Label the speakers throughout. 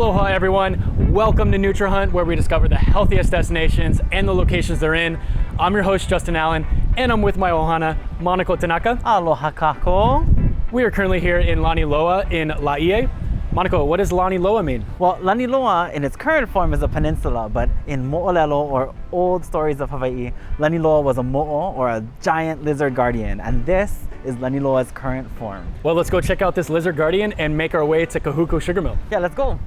Speaker 1: Aloha everyone, welcome to Nutrihunt, where we discover the healthiest destinations and the locations they're in. I'm your host, Justin Allen, and I'm with my ohana, Manako Tanaka.
Speaker 2: Aloha kako.
Speaker 1: We are currently here in Laniloa in Laie. Manako, what does Laniloa mean?
Speaker 2: Well, Laniloa in its current form is a peninsula, but in Mo'olelo, or Old Stories of Hawaii, Laniloa was a mo'o, or a giant lizard guardian, and this is Laniloa's current form.
Speaker 1: Well, let's go check out this lizard guardian and make our way to Kahuku Sugar Mill.
Speaker 2: Yeah, let's go.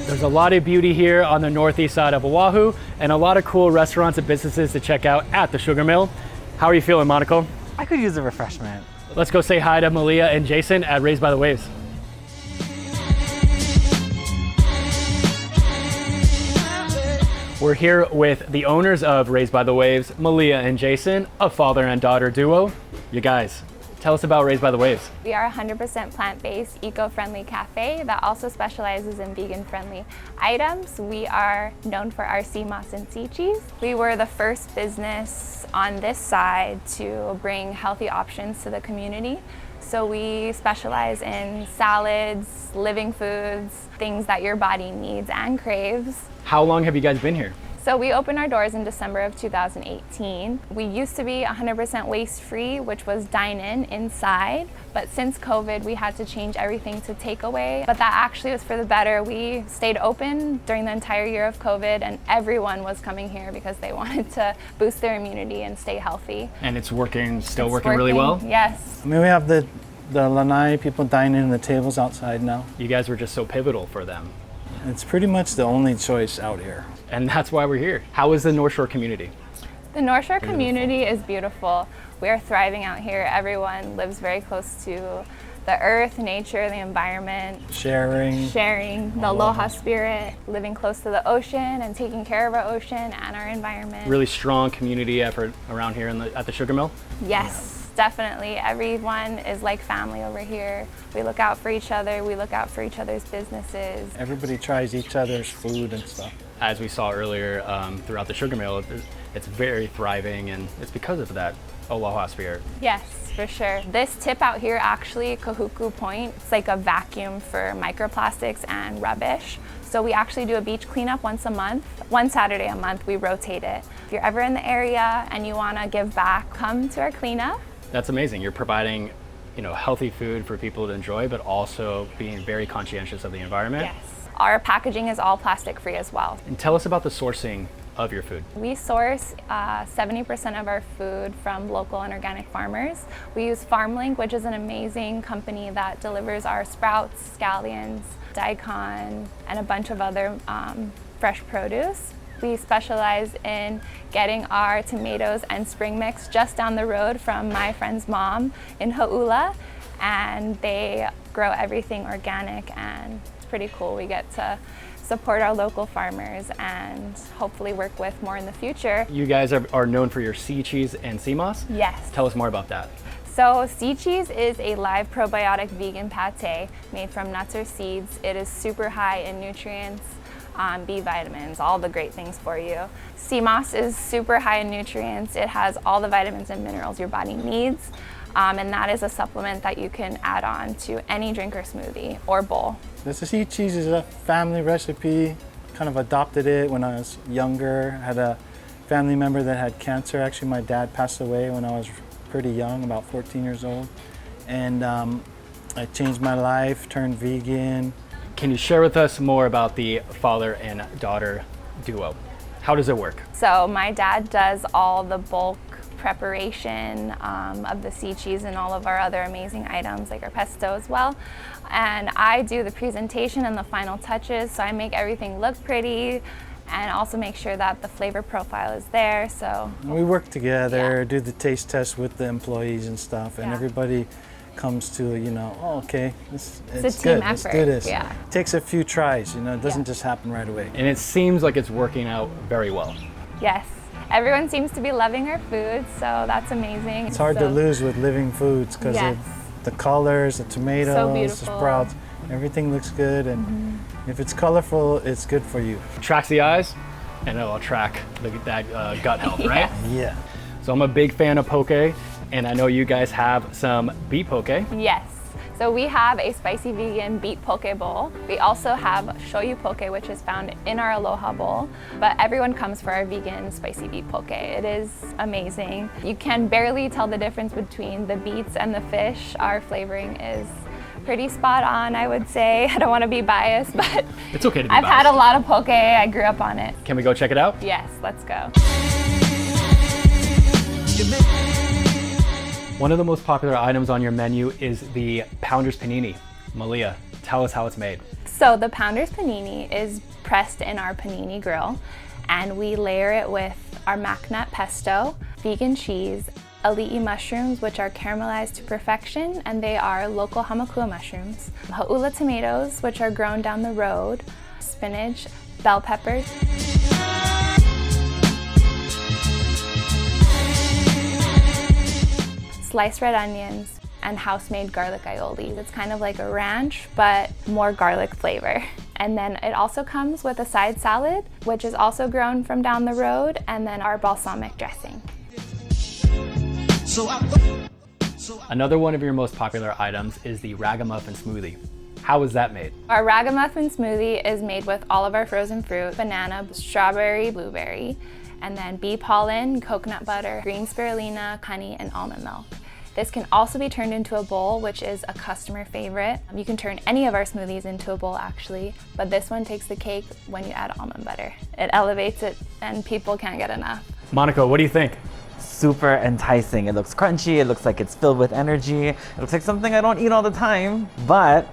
Speaker 1: There's a lot of beauty here on the northeast side of Oahu and a lot of cool restaurants and businesses to check out at the Sugar Mill. How are you feeling, Manako?
Speaker 2: I could use a refreshment.
Speaker 1: Let's go say hi to Malia and Jason at Raised by the Waves. We're here with the owners of Raised by the Waves, Malia and Jason, a father and daughter duo. You guys, tell us about Raised by the Waves.
Speaker 3: We are a 100% plant-based, eco-friendly cafe that also specializes in vegan-friendly items. We are known for our sea moss and sea cheese. We were the first business on this side to bring healthy options to the community. So we specialize in salads, living foods, things that your body needs and craves.
Speaker 1: How long have you guys been here?
Speaker 3: So we opened our doors in December of 2018. We used to be 100% waste-free, which was dine-in inside, but since COVID, we had to change everything to takeaway. But that actually was for the better. We stayed open during the entire year of COVID, and everyone was coming here because they wanted to boost their immunity and stay healthy.
Speaker 1: And it's working, still working really well?
Speaker 3: Yes.
Speaker 4: I mean, we have the lanai people dining in the tables outside now.
Speaker 1: You guys were just so pivotal for them.
Speaker 4: It's pretty much the only choice out here.
Speaker 1: And that's why we're here. How is the North Shore community?
Speaker 3: The North Shore community is beautiful. We are thriving out here. Everyone lives very close to the earth, nature, the environment. Sharing the aloha spirit, living close to the ocean and taking care of our ocean and our environment.
Speaker 1: Really strong community effort around here at the Sugar Mill?
Speaker 3: Yes. Definitely. Everyone is like family over here. We look out for each other. We look out for each other's businesses.
Speaker 4: Everybody tries each other's food and stuff.
Speaker 1: As we saw earlier throughout the Sugar Mill, it's very thriving, and it's because of that aloha spirit.
Speaker 3: Yes, for sure. This tip out here, actually, Kahuku Point, it's like a vacuum for microplastics and rubbish. So we actually do a beach cleanup once a month. One Saturday a month, we rotate it. If you're ever in the area and you want to give back, come to our cleanup.
Speaker 1: That's amazing. You're providing, healthy food for people to enjoy, but also being very conscientious of the environment.
Speaker 3: Yes. Our packaging is all plastic free as well.
Speaker 1: And tell us about the sourcing of your food.
Speaker 3: We source 70% of our food from local and organic farmers. We use FarmLink, which is an amazing company that delivers our sprouts, scallions, daikon, and a bunch of other fresh produce. We specialize in getting our tomatoes and spring mix just down the road from my friend's mom in Hau'ula, and they grow everything organic, and it's pretty cool. We get to support our local farmers and hopefully work with more in the future.
Speaker 1: You guys are known for your sea cheese and sea moss?
Speaker 3: Yes.
Speaker 1: Tell us more about that.
Speaker 3: So sea cheese is a live probiotic vegan pate made from nuts or seeds. It is super high in nutrients, B vitamins, all the great things for you. Sea moss is super high in nutrients. It has all the vitamins and minerals your body needs, and that is a supplement that you can add on to any drink or smoothie or bowl.
Speaker 4: This sea cheese is a family recipe. Kind of adopted it when I was younger. I had a family member that had cancer. Actually, my dad passed away when I was pretty young, about 14 years old. And I changed my life, turned vegan.
Speaker 1: Can you share with us more about the father and daughter duo? How does it work?
Speaker 3: So my dad does all the bulk preparation of the sea cheese and all of our other amazing items like our pesto as well. And I do the presentation and the final touches, so I make everything look pretty and also make sure that the flavor profile is there. So
Speaker 4: We work together,
Speaker 3: Yeah.
Speaker 4: do the taste test with the employees and stuff, and
Speaker 3: Yeah.
Speaker 4: everybody comes to, oh, okay, it's
Speaker 3: a
Speaker 4: good,
Speaker 3: team
Speaker 4: let's do
Speaker 3: effort,
Speaker 4: this.
Speaker 3: yeah.
Speaker 4: It takes a few tries, it doesn't
Speaker 3: Yeah.
Speaker 4: just happen right away.
Speaker 1: And it seems like it's working out very well.
Speaker 3: yes, everyone seems to be loving our food, so that's amazing.
Speaker 4: It's hard to lose with living foods because
Speaker 3: Yes.
Speaker 4: of the colors, the tomatoes, the
Speaker 3: beautiful.
Speaker 4: sprouts, everything looks good, and if it's colorful, it's good for you.
Speaker 1: Tracks the eyes, and it'll track that gut health, right?
Speaker 4: Yeah.
Speaker 1: So I'm a big fan of poke, and I know you guys have some beet poke.
Speaker 3: Yes. So we have a spicy vegan beet poke bowl. We also have shoyu poke, which is found in our aloha bowl. But everyone comes for our vegan spicy beet poke. It is amazing. You can barely tell the difference between the beets and the fish. Our flavoring is pretty spot on, I would say. I don't want to be biased, but
Speaker 1: It's okay to be
Speaker 3: I've had a
Speaker 1: biased.
Speaker 3: lot of poke. I grew up on it.
Speaker 1: Can we go check it out?
Speaker 3: Yes, let's go.
Speaker 1: One of the most popular items on your menu is the Pounders Panini. Malia, tell us how it's made.
Speaker 3: So the Pounders Panini is pressed in our panini grill, and we layer it with our mac nut pesto, vegan cheese, ali'i mushrooms, which are caramelized to perfection, and they are local hamakua mushrooms, ha'ula tomatoes, which are grown down the road, spinach, bell peppers, sliced red onions, and house-made garlic aioli. It's kind of like a ranch, but more garlic flavor. And then it also comes with a side salad, which is also grown from down the road, and then our balsamic dressing.
Speaker 1: Another one of your most popular items is the ragamuffin smoothie. How is that made?
Speaker 3: Our ragamuffin smoothie is made with all of our frozen fruit, banana, strawberry, blueberry, and then bee pollen, coconut butter, green spirulina, honey, and almond milk. This can also be turned into a bowl, which is a customer favorite. You can turn any of our smoothies into a bowl actually, but this one takes the cake when you add almond butter. It elevates it and people can't get enough.
Speaker 1: Monica, what do you think?
Speaker 2: Super enticing. It looks crunchy. It looks like it's filled with energy. It looks like something I don't eat all the time, but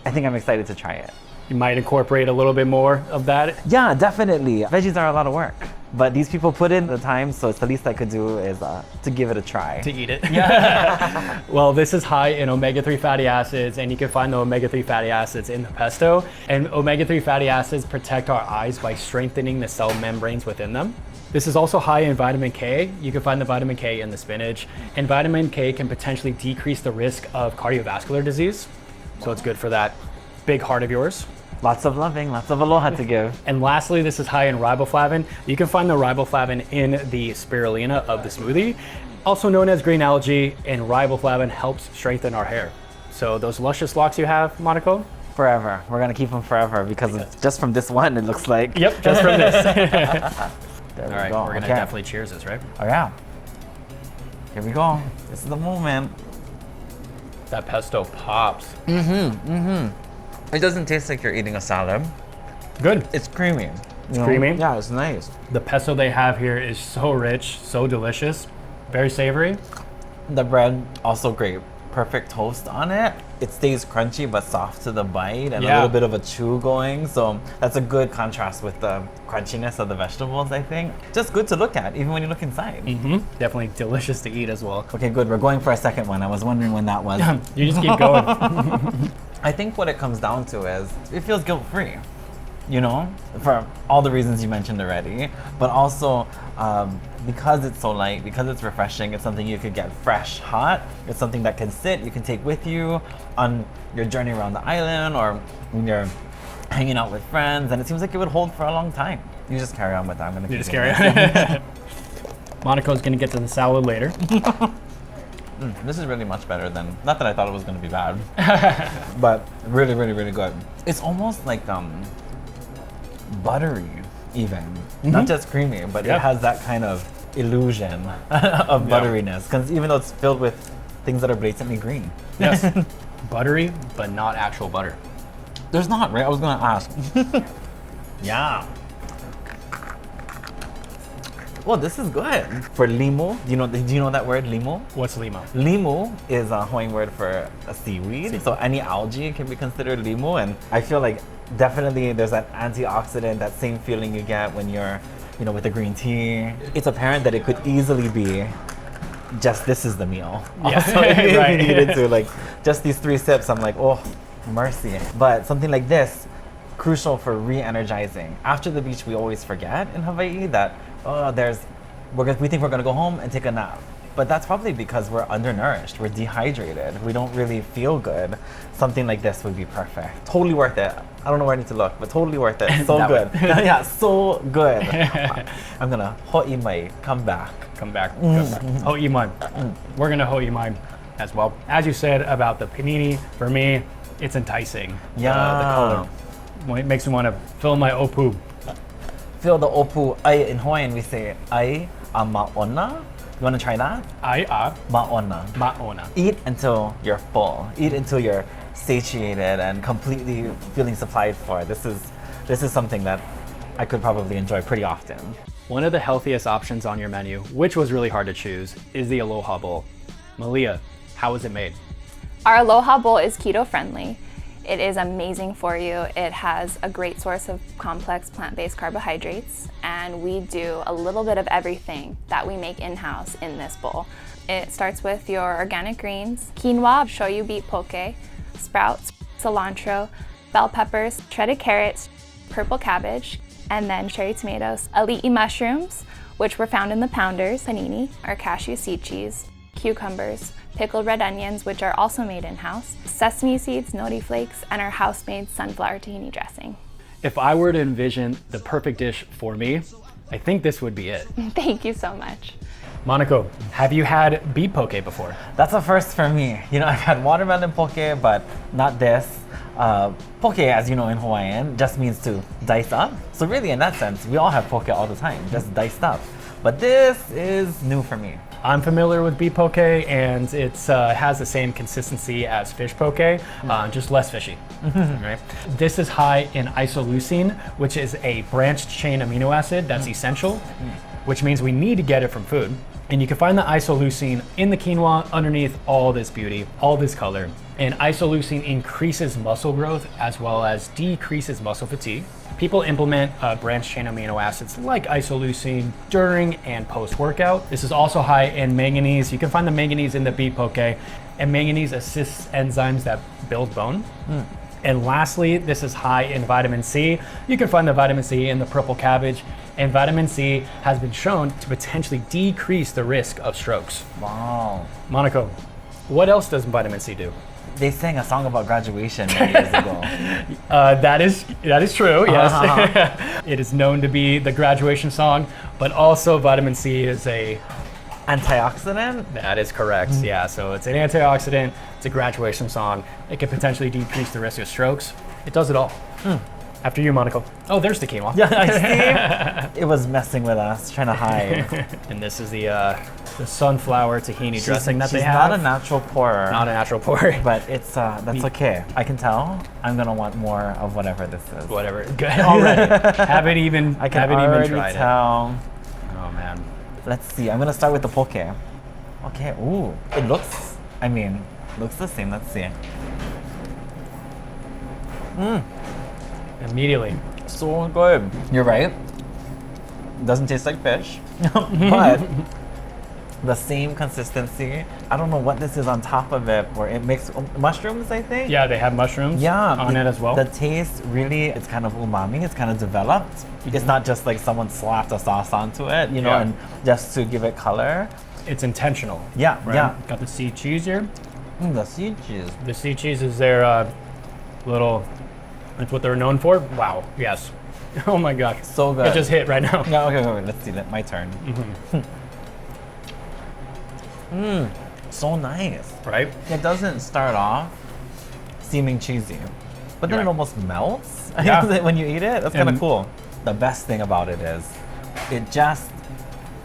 Speaker 2: I think I'm excited to try it.
Speaker 1: You might incorporate a little bit more of that.
Speaker 2: Yeah, definitely. Veggies are a lot of work, but these people put in the time, so it's the least I could do is to give it a try.
Speaker 1: To eat it. Yeah. Well, this is high in omega-3 fatty acids, and you can find the omega-3 fatty acids in the pesto. And omega-3 fatty acids protect our eyes by strengthening the cell membranes within them. This is also high in vitamin K. You can find the vitamin K in the spinach, and vitamin K can potentially decrease the risk of cardiovascular disease. So it's good for that big heart of yours.
Speaker 2: Lots of loving, lots of aloha to give.
Speaker 1: And lastly, this is high in riboflavin. You can find the riboflavin in the spirulina of the smoothie, also known as green algae, and riboflavin helps strengthen our hair. So those luscious locks you have, Monaco?
Speaker 2: Forever. We're gonna keep them forever because it's just from this one, it looks like.
Speaker 1: Yep, just from this.
Speaker 2: There
Speaker 1: All
Speaker 2: we
Speaker 1: right,
Speaker 2: go.
Speaker 1: we're gonna
Speaker 2: Okay.
Speaker 1: definitely cheers this, right?
Speaker 2: Oh yeah. Here we go. This is the moment.
Speaker 1: That pesto pops.
Speaker 2: It doesn't taste like you're eating a salad.
Speaker 1: Good.
Speaker 2: It's creamy. It's
Speaker 1: creamy?
Speaker 2: Yeah, it's nice.
Speaker 1: The pesto they have here is so rich, so delicious, very savory.
Speaker 2: The bread, also great. Perfect toast on it. It stays crunchy but soft to the bite and a
Speaker 1: Yeah.
Speaker 2: little bit of a chew going. So that's a good contrast with the crunchiness of the vegetables, I think. Just good to look at, even when you look inside.
Speaker 1: Definitely delicious to eat as well.
Speaker 2: Okay, good. We're going for a second one. I was wondering when that was.
Speaker 1: You just keep going.
Speaker 2: I think what it comes down to is it feels guilt-free, you know, for all the reasons you mentioned already, but also because it's so light, because it's refreshing, it's something you could get fresh, hot. It's something that can sit, you can take with you on your journey around the island or when you're hanging out with friends, and it seems like it would hold for a long time. You just carry on with that. I'm gonna
Speaker 1: You
Speaker 2: keep
Speaker 1: just
Speaker 2: going.
Speaker 1: carry on. Monaco's gonna get to the salad later.
Speaker 2: This is really much better than, not that I thought it was gonna be bad, but really, really, really good. It's almost like buttery even, not just creamy, but
Speaker 1: Yeah.
Speaker 2: it has that kind of illusion of butteriness, because even though it's filled with things that are blatantly green.
Speaker 1: Yes. Buttery, but not actual butter.
Speaker 2: There's not, right? I was gonna ask. Yeah. Oh, this is good. For limu, do you know that word, limu?
Speaker 1: What's lima?
Speaker 2: Limu is a Hawaiian word for a seaweed. So any algae can be considered limu. And I feel like definitely there's that antioxidant, that same feeling you get when you're, with the green tea. It's apparent that it could easily be just this is the meal.
Speaker 1: Yeah,
Speaker 2: Also, if you
Speaker 1: right.
Speaker 2: needed to, like, just these 3 sips, I'm like, oh, mercy. But something like this, crucial for re-energizing. After the beach, we always forget in Hawaii that, we think we're gonna go home and take a nap. But that's probably because we're undernourished, we're dehydrated, we don't really feel good. Something like this would be perfect. Totally worth it. I don't know where I need to look, but totally worth it. So good. Yeah, so good. I'm gonna ho'imai, come back.
Speaker 1: Come back. Ho'imai. We're gonna ho'imai as well. As you said about the panini, for me, it's enticing.
Speaker 2: Yeah.
Speaker 1: The color. It makes me want to fill my opu.
Speaker 2: Feel the opu. Ai, in Hawaiian, we say ai a ma'ona. You want to try that?
Speaker 1: Ai a
Speaker 2: Ma'ona.
Speaker 1: ma'ona.
Speaker 2: Eat until you're full. Eat until you're satiated and completely feeling supplied for. This is something that I could probably enjoy pretty often.
Speaker 1: One of the healthiest options on your menu, which was really hard to choose, is the Aloha Bowl. Malia, how is it made?
Speaker 3: Our Aloha Bowl is keto friendly. It is amazing for you. It has a great source of complex plant-based carbohydrates, and we do a little bit of everything that we make in-house in this bowl. It starts with your organic greens, quinoa, shoyu beet poke, sprouts, cilantro, bell peppers, shredded carrots, purple cabbage, and then cherry tomatoes, ali'i mushrooms, which were found in the pounders, panini, our cashew seed cheese, cucumbers, pickled red onions, which are also made in-house, sesame seeds, nori flakes, and our house-made sunflower tahini dressing.
Speaker 1: If I were to envision the perfect dish for me, I think this would be it.
Speaker 3: Thank you so much.
Speaker 1: Monaco, have you had beet poke before?
Speaker 2: That's a first for me. I've had watermelon poke, but not this. Poke, as you know in Hawaiian, just means to dice up. So really, in that sense, we all have poke all the time, just diced up. But this is new for me.
Speaker 1: I'm familiar with beet poke, and it has the same consistency as fish poke, just less fishy. Right? This is high in isoleucine, which is a branched chain amino acid that's essential, which means we need to get it from food. And you can find the isoleucine in the quinoa underneath all this beauty, all this color. And isoleucine increases muscle growth as well as decreases muscle fatigue. People implement branched chain amino acids like isoleucine during and post-workout. This is also high in manganese. You can find the manganese in the beet poke, and manganese assists enzymes that build bone. And lastly, this is high in vitamin C. You can find the vitamin C in the purple cabbage, and vitamin C has been shown to potentially decrease the risk of strokes.
Speaker 2: Wow.
Speaker 1: Monaco, what else does vitamin C do?
Speaker 2: They sang a song about graduation many years ago.
Speaker 1: That is true, yes. It is known to be the graduation song, but also vitamin C is a...
Speaker 2: Antioxidant?
Speaker 1: That is correct, yeah. So it's an antioxidant, it's a graduation song. It can potentially decrease the risk of strokes. It does it all. After you, Monaco. Oh, there's the quinoa.
Speaker 2: Yeah, I see. It was messing with us, trying to hide.
Speaker 1: And this is the sunflower tahini dressing that they have.
Speaker 2: She's not a natural pourer.
Speaker 1: Not a natural pourer.
Speaker 2: But it's that's okay. I can tell. I'm gonna want more of whatever this is.
Speaker 1: Whatever. Good. Already. Haven't even
Speaker 2: already
Speaker 1: tried
Speaker 2: tell.
Speaker 1: it. Oh man.
Speaker 2: Let's see. I'm gonna start with the poke. Okay. Ooh. It looks. Looks the same. Let's see.
Speaker 1: Immediately.
Speaker 2: So good. You're right. Doesn't taste like fish, but the same consistency. I don't know what this is on top of it, or it makes mushrooms, I think.
Speaker 1: Yeah, they have mushrooms on it as well.
Speaker 2: The taste really, it's kind of umami. It's kind of developed. It's not just like someone slapped a sauce onto it, and just to give it color.
Speaker 1: It's intentional.
Speaker 2: Yeah,
Speaker 1: right?
Speaker 2: yeah.
Speaker 1: Got the seed cheese here.
Speaker 2: The seed cheese.
Speaker 1: The seed cheese is their little. That's what they're known for. Wow. Yes. Oh my gosh.
Speaker 2: So good.
Speaker 1: It just hit right now.
Speaker 2: Yeah. Okay. Let's see. My turn. So nice.
Speaker 1: Right?
Speaker 2: It doesn't start off seeming cheesy, but then
Speaker 1: You're
Speaker 2: it
Speaker 1: right.
Speaker 2: almost melts
Speaker 1: Yeah.
Speaker 2: when you eat it. That's kind of
Speaker 1: And-
Speaker 2: cool. The best thing about it is it just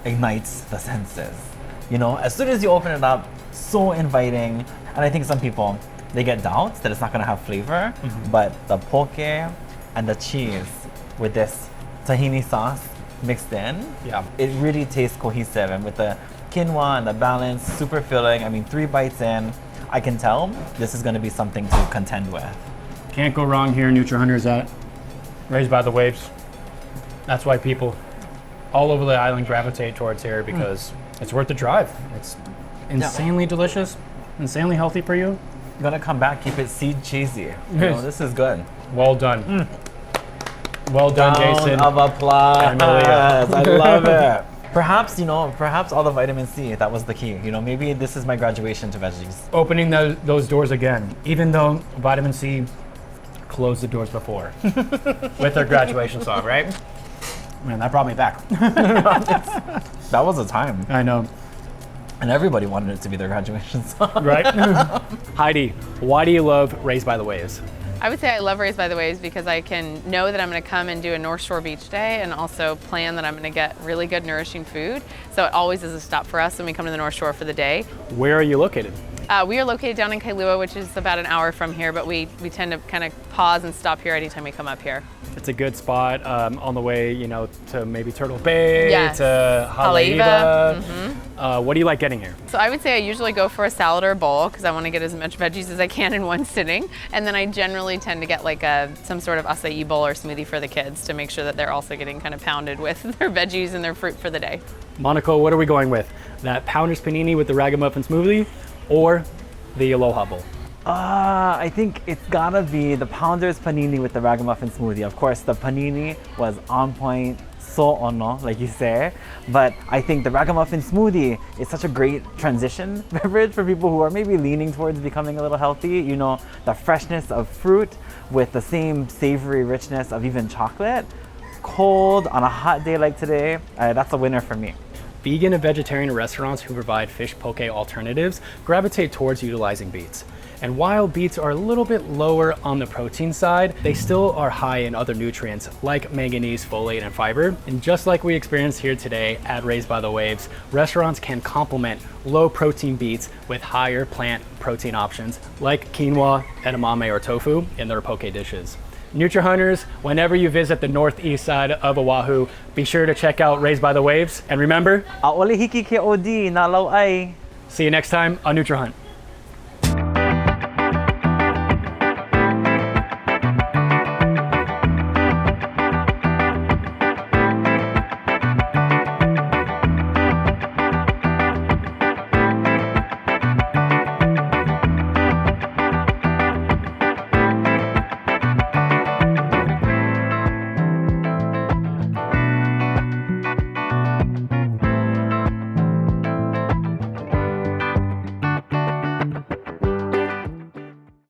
Speaker 2: ignites the senses. As soon as you open it up, so inviting. And I think some people, they get doubts that it's not going to have flavor, but the poke and the cheese with this tahini sauce, mixed in,
Speaker 1: Yeah.
Speaker 2: it really tastes cohesive. And with the quinoa and the balance, super filling. I mean, 3 bites in, I can tell this is going to be something to contend with.
Speaker 1: Can't go wrong here, Nutrihunters at Raised by the Waves. That's why people all over the island gravitate towards here, because it's worth the drive. It's insanely delicious, insanely healthy for you.
Speaker 2: I'm gonna come back, keep it seed cheesy. You know, this is good.
Speaker 1: Well done. Well done, Jason.
Speaker 2: Round of applause.
Speaker 1: And Malia.
Speaker 2: I love it. Perhaps, you know, perhaps all the vitamin C, that was the key. You know, maybe this is my graduation to veggies.
Speaker 1: Opening those doors again, even though vitamin C closed the doors before with their graduation song, right? Man, that brought me back.
Speaker 2: That was a time.
Speaker 1: I know.
Speaker 2: And everybody wanted it to be their graduation song.
Speaker 1: Right? Heidi, why do you love Raised by the Waves?
Speaker 5: I would say I love Raised by the Waves because I can know that I'm going to come and do a North Shore beach day, and also plan that I'm going to get really good nourishing food. So it always is a stop for us when we come to the North Shore for the day.
Speaker 1: Where are you located?
Speaker 5: We are located down in Kailua, which is about an hour from here, but we tend to kind of pause and stop here anytime we come up here.
Speaker 1: It's a good spot on the way, you know, to maybe Turtle Bay,
Speaker 5: Yes.
Speaker 1: to
Speaker 5: Haleiwa.
Speaker 1: Haleiwa. What do you like getting here?
Speaker 5: So I would say I usually go for a salad or a bowl because I want to get as much veggies as I can in one sitting. And then I generally tend to get like some sort of acai bowl or smoothie for the kids to make sure that they're also getting kind of pounded with their veggies and their fruit for the day.
Speaker 1: Monaco, what are we going with? That Pounders Panini with the Ragamuffin smoothie or the Aloha Bowl?
Speaker 2: I think it's gotta be the Pounders Panini with the Ragamuffin smoothie. Of course, the Panini was on point, so ono, like you say. But I think the Ragamuffin smoothie is such a great transition beverage for people who are maybe leaning towards becoming a little healthy. You know, the freshness of fruit with the same savory richness of even chocolate. Cold on a hot day like today, that's a winner for me.
Speaker 1: Vegan and vegetarian restaurants who provide fish poke alternatives gravitate towards utilizing beets. And while beets are a little bit lower on the protein side, they still are high in other nutrients like manganese, folate, and fiber. And just like we experienced here today at Raised by the Waves, restaurants can complement low protein beets with higher plant protein options like quinoa, edamame, or tofu in their poke dishes. Nutrihunters, whenever you visit the northeast side of Oahu, be sure to check out Raised by the Waves. And remember,
Speaker 2: Aole hiki ke odi na lau ai.
Speaker 1: see you next time on Nutrihunt.